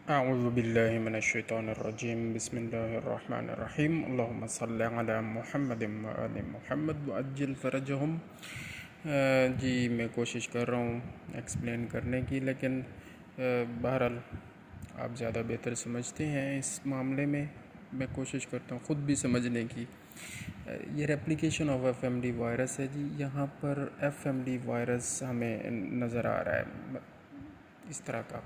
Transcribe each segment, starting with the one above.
अऊज़ु बिल्लाहि मिनश्शैतानिर्रजीम बिस्मिल्लाहिर्रहमानिर्रहीम अल्लाहुम्मा सल्लि अला मुहम्मदिन व आलि मुहम्मद व अज्जिल फ़रजहुम। जी मैं कोशिश कर रहा हूँ एक्सप्लेन करने की, लेकिन बहरहाल आप ज़्यादा बेहतर समझते हैं इस मामले में। मैं कोशिश करता हूँ ख़ुद भी समझने की। ये रेप्लिकेशन ऑफ एफएमडी वायरस है जी। यहाँ पर एफएमडी वायरस हमें नज़र आ रहा है इस तरह का।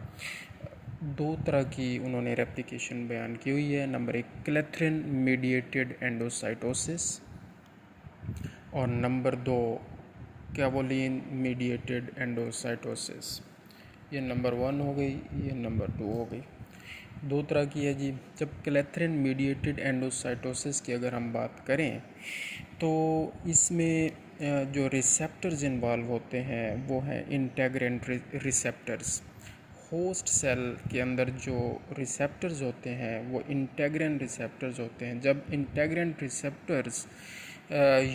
दो तरह की उन्होंने रेप्लिकेशन बयान की हुई है। नंबर एक, क्लेथ्रिन मीडिएटेड एंडोसाइटोसिस, और नंबर दो, कैवोलिन मीडिएटेड एंडोसाइटोसिस। ये नंबर 1 हो गई, ये नंबर 2 हो गई। दो तरह की है जी। जब क्लेथ्रिन मीडिएटेड एंडोसाइटोसिस की अगर हम बात करें तो इसमें जो रिसेप्टर्स इन्वॉल्व होते हैं वो हैं इंटेग्रिन रिसेप्टर्स। होस्ट सेल के अंदर जो रिसेप्टर्स होते हैं वो इंटेग्रिन रिसेप्टर्स होते हैं। जब इंटेग्रिन रिसेप्टर्स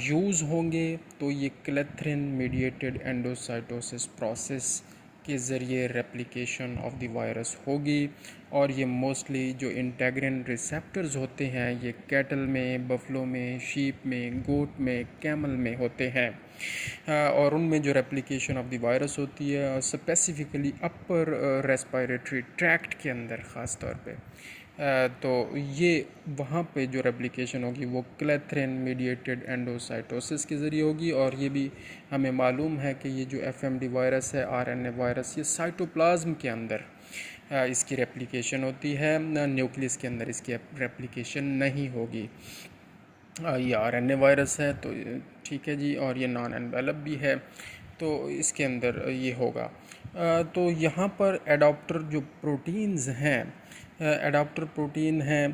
यूज़ होंगे तो ये क्लेथ्रिन मीडिएटेड एंडोसाइटोसिस प्रोसेस के ज़रिए रेप्लिकेशन ऑफ द वायरस होगी। और ये मोस्टली जो इंटेग्रिन रिसेप्टर्स होते हैं ये कैटल में, बफलो में, शीप में, गोट में, कैमल में होते हैं। और उनमें जो रेप्लिकेशन ऑफ द वायरस होती है स्पेसिफ़िकली अपर रेस्पिरेटरी ट्रैक्ट के अंदर ख़ास तौर पे, तो ये वहाँ पे जो रेप्लिकेशन होगी वो क्लेथ्रिन मीडिएटेड एंडोसाइटोसिस के ज़रिए होगी। और ये भी हमें मालूम है कि ये जो एफएमडी वायरस है, आरएनए वायरस, ये साइटोप्लाज्म के अंदर इसकी रेप्लिकेशन होती है, न्यूक्लियस के अंदर इसकी रेप्लिकेशन नहीं होगी। ये आरएनए वायरस है तो ठीक है जी, और ये नॉन एनवेलप भी है तो इसके अंदर ये होगा। तो यहाँ पर एडाप्टर जो प्रोटीन्स हैं, एडाप्टर प्रोटीन हैं,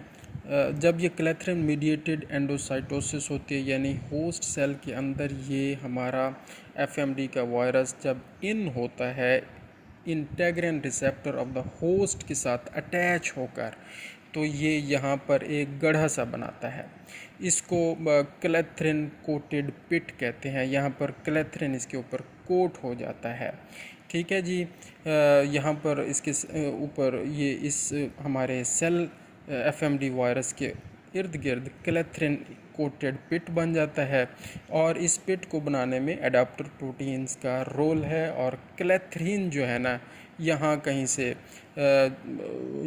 जब ये क्लेथ्रिन मीडिएटेड एंडोसाइटोसिस होती है यानी होस्ट सेल के अंदर ये हमारा एफएमडी का वायरस जब इन होता है integrin receptor of the host के साथ अटैच होकर, तो ये यहाँ पर एक गड्ढा सा बनाता है। इसको क्लेथ्रिन कोटेड पिट कहते हैं। यहाँ पर क्लेथ्रिन इसके ऊपर कोट हो जाता है। ठीक है जी। यहाँ पर इसके ऊपर ये इस हमारे सेल एफएमडी वायरस के इर्द गिर्द क्लेथ्रिन कोटेड पिट बन जाता है। और इस पिट को बनाने में एडाप्टर प्रोटीन्स का रोल है। और क्लेथ्रीन जो है ना, यहाँ कहीं से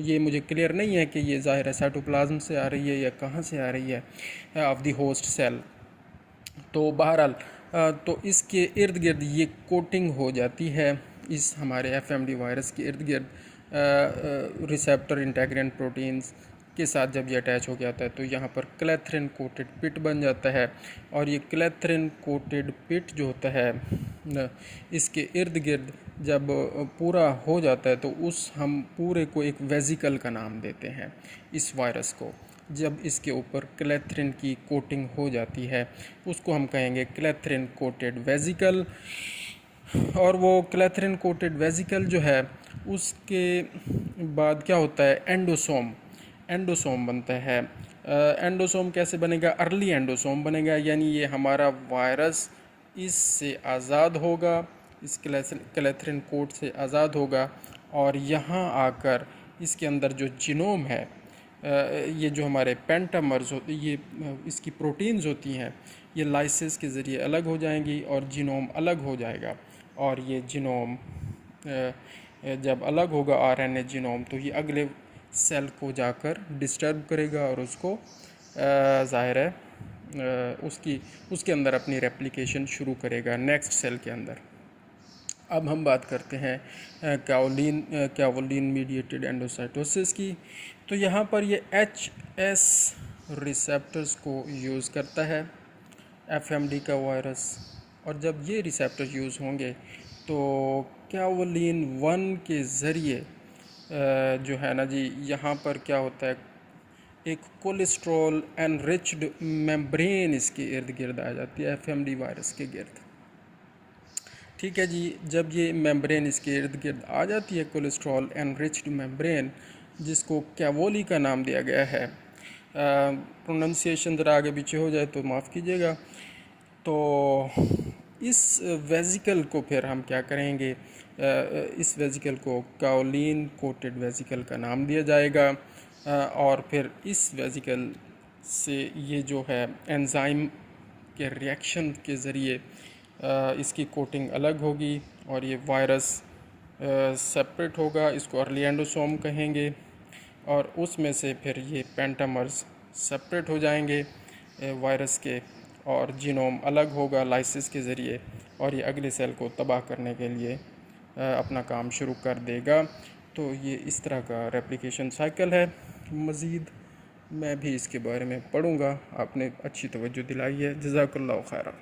ये मुझे क्लियर नहीं है कि ये ज़ाहिर है साइटोप्लाज्म से आ रही है या कहाँ से आ रही है ऑफ द होस्ट सेल। तो बहरहाल तो इसके इर्द गिर्द ये कोटिंग हो जाती है इस हमारे एफएमडी वायरस के इर्द गिर्द रिसेप्टर इंटेग्रिन प्रोटीन्स के साथ जब ये अटैच हो जाता है तो यहाँ पर क्लेथ्रिन कोटेड पिट बन जाता है। और ये क्लेथ्रिन कोटेड पिट जो होता है इसके इर्द गिर्द जब पूरा हो जाता है तो उस हम पूरे को एक वेजिकल का नाम देते हैं इस वायरस को। जब इसके ऊपर क्लेथ्रिन की कोटिंग हो जाती है उसको हम कहेंगे क्लेथ्रिन कोटेड वेजिकल। और वो क्लेथ्रिन कोटेड वेजिकल जो है उसके बाद क्या होता है, एंडोसोम बनता है। एंडोसोम कैसे बनेगा? अर्ली एंडोसोम बनेगा, यानी ये हमारा वायरस इससे आज़ाद होगा, इस क्लेथ्रिन कोट से आज़ाद होगा और यहाँ आकर इसके अंदर जो जीनोम है, ये जो हमारे पेंटामर्स होते, ये इसकी प्रोटीन्स होती हैं, ये लाइसिस के ज़रिए अलग हो जाएंगी और जीनोम अलग हो जाएगा। और ये जीनोम जब अलग होगा आरएनए जीनोम, तो ये अगले सेल को जाकर डिस्टर्ब करेगा और उसको ज़ाहिर है उसके अंदर अपनी रेप्लिकेशन शुरू करेगा नेक्स्ट सेल के अंदर। अब हम बात करते हैं कैवोलिन मीडिएटेड एंडोसाइटोसिस की। तो यहाँ पर ये HS रिसेप्टर्स को यूज़ करता है एफएमडी का वायरस। और जब ये रिसेप्टर यूज़ होंगे तो कैवोलिन 1 के ज़रिए जो है ना जी, यहाँ पर क्या होता है, एक कोलेस्ट्रॉल एनरिच्ड मेम्ब्रेन इसके इर्द गिर्द आ जाती है एफएमडी वायरस के गिर्द। ठीक है जी। जब ये मेम्ब्रेन इसके इर्द गिर्द आ जाती है, कोलेस्ट्रॉल एनरिच्ड मेम्ब्रेन, जिसको कैवोली का नाम दिया गया है, प्रोनंसिएशन ज़रा आगे पीछे हो जाए तो माफ़ कीजिएगा। तो इस वेजिकल को फिर हम क्या करेंगे, इस वेसिकल को काओलिन कोटेड वेसिकल का नाम दिया जाएगा। और फिर इस वेसिकल से ये जो है एंजाइम के रिएक्शन के ज़रिए इसकी कोटिंग अलग होगी और ये वायरस सेपरेट होगा, इसको अर्ली एंडोसोम कहेंगे, और उसमें से फिर ये पेंटामर्स सेपरेट हो जाएंगे वायरस के, और जीनोम अलग होगा लाइसिस के ज़रिए, और ये अगले सेल को तबाह करने के लिए अपना काम शुरू कर देगा। तो ये इस तरह का रेप्लिकेशन साइकिल है। मज़ीद मैं भी इसके बारे में पढ़ूँगा। आपने अच्छी तवज्जो दिलाई है, जज़ाकल्लाहु खैरा।